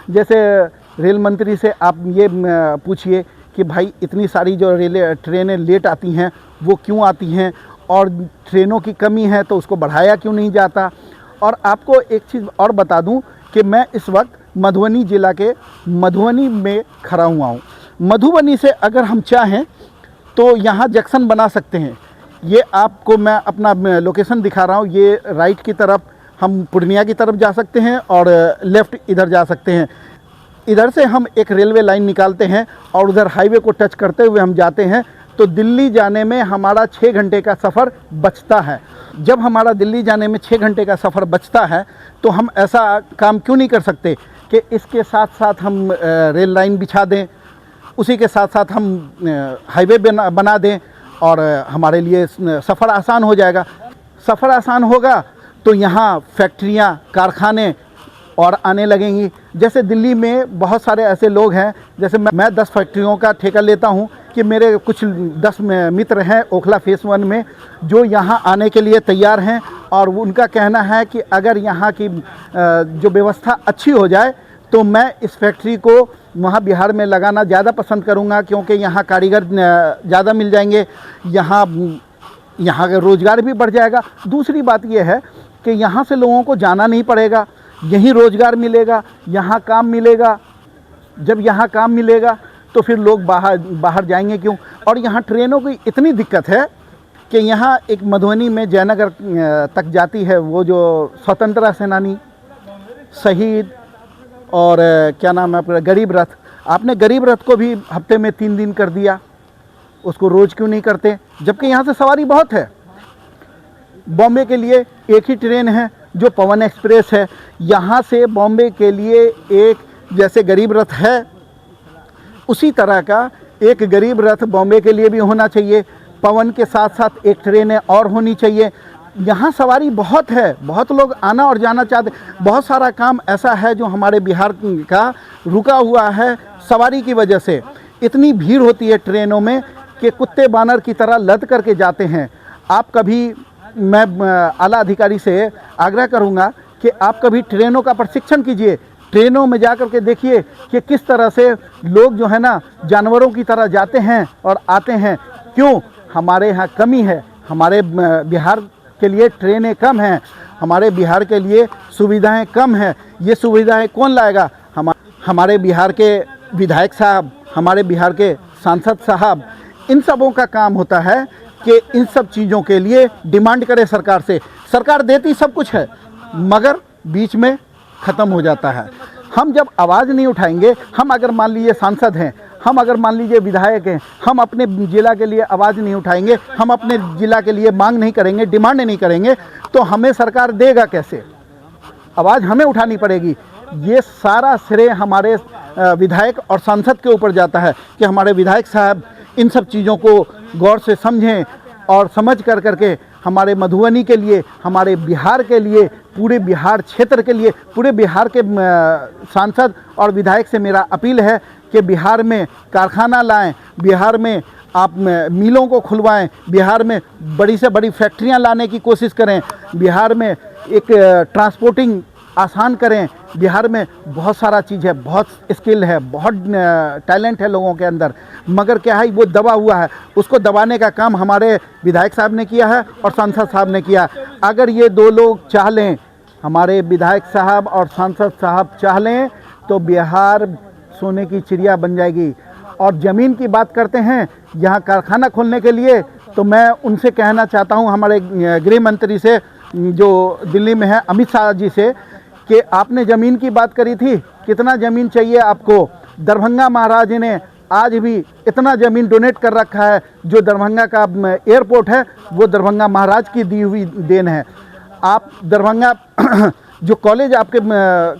जैसे रेल मंत्री से आप ये पूछिए कि भाई इतनी सारी जो ट्रेनें लेट आती हैं वो क्यों आती हैं, और ट्रेनों की कमी है तो उसको बढ़ाया क्यों नहीं जाता। और आपको एक चीज़ और बता दूं कि मैं इस वक्त मधुबनी ज़िला के मधुबनी में खड़ा हुआ हूँ। मधुबनी से अगर हम चाहें तो यहाँ जंक्शन बना सकते हैं। ये आपको मैं अपना लोकेशन दिखा रहा हूँ। ये राइट की तरफ हम पूर्णिया की तरफ जा सकते हैं और लेफ़्ट इधर जा सकते हैं। इधर से हम एक रेलवे लाइन निकालते हैं और उधर हाईवे को टच करते हुए हम जाते हैं तो दिल्ली जाने में हमारा 6 घंटे का सफ़र बचता है। जब हमारा दिल्ली जाने में 6 घंटे का सफ़र बचता है तो हम ऐसा काम क्यों नहीं कर सकते कि इसके साथ साथ हम रेल लाइन बिछा दें, उसी के साथ साथ हम हाईवे बना दें और हमारे लिए सफ़र आसान हो जाएगा। सफ़र आसान होगा तो यहाँ फैक्ट्रियाँ, कारखाने और आने लगेंगी। जैसे दिल्ली में बहुत सारे ऐसे लोग हैं, जैसे मैं 10 फैक्ट्रियों का ठेका लेता हूँ कि मेरे कुछ 10 मित्र हैं ओखला फेस 1 में जो यहाँ आने के लिए तैयार हैं, और उनका कहना है कि अगर यहाँ की जो व्यवस्था अच्छी हो जाए तो मैं इस फैक्ट्री को वहाँ बिहार में लगाना ज़्यादा पसंद करूँगा, क्योंकि यहाँ कारीगर ज़्यादा मिल जाएंगे, यहाँ का रोज़गार भी बढ़ जाएगा। दूसरी बात यह है कि यहाँ से लोगों को जाना नहीं पड़ेगा, यहीं रोज़गार मिलेगा, यहाँ काम मिलेगा। जब यहाँ काम मिलेगा तो फिर लोग बाहर जाएंगे क्यों। और यहाँ ट्रेनों की इतनी दिक्कत है कि यहाँ एक मधुबनी में जयनगर तक जाती है वो जो स्वतंत्रता सेनानी, शहीद और क्या नाम है आपका, गरीब रथ। आपने गरीब रथ को भी हफ्ते में 3 दिन कर दिया, उसको रोज़ क्यों नहीं करते, जबकि यहाँ से सवारी बहुत है। बॉम्बे के लिए एक ही ट्रेन है जो पवन एक्सप्रेस है। यहाँ से बॉम्बे के लिए एक जैसे गरीब रथ है, उसी तरह का एक गरीब रथ बॉम्बे के लिए भी होना चाहिए। पवन के साथ साथ एक ट्रेनें और होनी चाहिए। यहाँ सवारी बहुत है, बहुत लोग आना और जाना चाहते। बहुत सारा काम ऐसा है जो हमारे बिहार का रुका हुआ है सवारी की वजह से। इतनी भीड़ होती है ट्रेनों में कि कुत्ते बानर की तरह लद करके जाते हैं। आप कभी, मैं आला अधिकारी से आग्रह करूंगा कि आप कभी ट्रेनों का प्रशिक्षण कीजिए, ट्रेनों में जा कर के देखिए कि किस तरह से लोग जो है ना जानवरों की तरह जाते हैं और आते हैं। क्यों? हमारे यहाँ कमी है, हमारे बिहार के लिए ट्रेनें कम हैं, हमारे बिहार के लिए सुविधाएं कम हैं। ये सुविधाएं कौन लाएगा? हमारे बिहार के विधायक साहब, हमारे बिहार के सांसद साहब, इन सबों का काम होता है कि इन सब चीज़ों के लिए डिमांड करें सरकार से। सरकार देती सब कुछ है मगर बीच में ख़त्म हो जाता है। हम जब आवाज़ नहीं उठाएंगे, हम अगर मान लीजिए सांसद हैं, हम अगर मान लीजिए विधायक हैं, हम अपने ज़िला के लिए आवाज़ नहीं उठाएंगे, हम अपने ज़िला के लिए मांग नहीं करेंगे, डिमांड नहीं करेंगे, तो हमें सरकार देगा कैसे? आवाज़ हमें उठानी पड़ेगी। ये सारा श्रेय हमारे विधायक और सांसद के ऊपर जाता है कि हमारे विधायक साहब इन सब चीज़ों को गौर से समझें और समझ कर करके हमारे मधुबनी के लिए, हमारे बिहार के लिए, पूरे बिहार क्षेत्र के लिए, पूरे बिहार के सांसद और विधायक से मेरा अपील है कि बिहार में कारखाना लाएं, बिहार में आप मिलों को खुलवाएं, बिहार में बड़ी से बड़ी फैक्ट्रियां लाने की कोशिश करें, बिहार में एक ट्रांसपोर्टिंग आसान करें। बिहार में बहुत सारा चीज़ है, बहुत स्किल है, बहुत टैलेंट है लोगों के अंदर, मगर क्या है वो दबा हुआ है। उसको दबाने का काम हमारे विधायक साहब ने किया है और सांसद साहब ने किया। अगर ये 2 लोग चाह लें, हमारे विधायक साहब और सांसद साहब चाह लें, तो बिहार सोने की चिड़िया बन जाएगी। और ज़मीन की बात करते हैं यहाँ कारखाना खोलने के लिए, तो मैं उनसे कहना चाहता हूँ, हमारे गृह मंत्री से जो दिल्ली में है, अमित शाह जी से, कि आपने ज़मीन की बात करी थी, कितना ज़मीन चाहिए आपको? दरभंगा महाराज ने आज भी इतना ज़मीन डोनेट कर रखा है। जो दरभंगा का एयरपोर्ट है वो दरभंगा महाराज की दी हुई देन है। आप दरभंगा जो कॉलेज आपके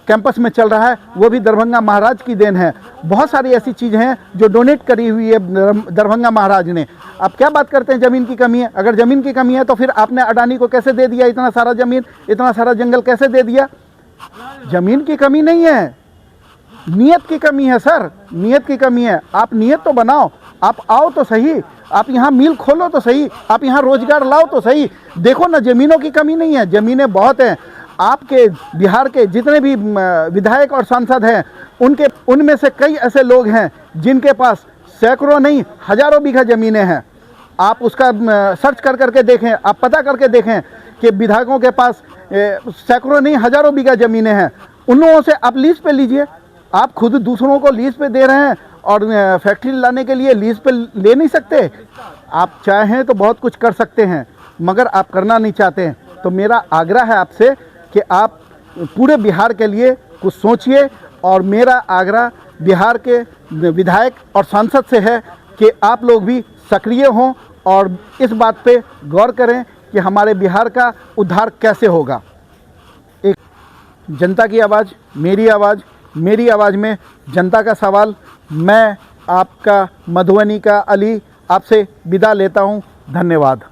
कैंपस में चल रहा है वो भी दरभंगा महाराज की देन है। बहुत सारी ऐसी चीज़ें हैं जो डोनेट करी हुई है दरभंगा महाराज ने। आप क्या बात करते हैं ज़मीन की कमी है? अगर ज़मीन की कमी है तो फिर आपने अडानी को कैसे दे दिया इतना सारा ज़मीन, इतना सारा जंगल कैसे दे दिया? ज़मीन की कमी नहीं है, नियत की कमी है सर, नियत की कमी है। आप नियत तो बनाओ, आप आओ तो सही, आप यहाँ मिल खोलो तो सही, आप यहाँ रोजगार लाओ तो सही। देखो ना, ज़मीनों की कमी नहीं है, ज़मीनें बहुत हैं। आपके बिहार के जितने भी विधायक और सांसद हैं उनमें से कई ऐसे लोग हैं जिनके पास सैकड़ों नहीं हजारों बीघा ज़मीनें हैं। आप उसका सर्च करके देखें, आप पता करके देखें कि विधायकों के पास सैकड़ों नहीं हजारों बीघा ज़मीनें हैं। उन लोगों से आप लीज पे लीजिए। आप खुद दूसरों को लीज पे दे रहे हैं और फैक्ट्री लाने के लिए लीज पे ले नहीं सकते। आप चाहें तो बहुत कुछ कर सकते हैं, मगर आप करना नहीं चाहते हैं। तो मेरा आग्रह है आपसे कि आप पूरे बिहार के लिए कुछ सोचिए, और मेरा आग्रह बिहार के विधायक और सांसद से है कि आप लोग भी सक्रिय हों और इस बात पे गौर करें कि हमारे बिहार का उद्धार कैसे होगा। एक जनता की आवाज़, मेरी आवाज़ में जनता का सवाल। मैं आपका मधुबनी का अली आपसे विदा लेता हूं। धन्यवाद।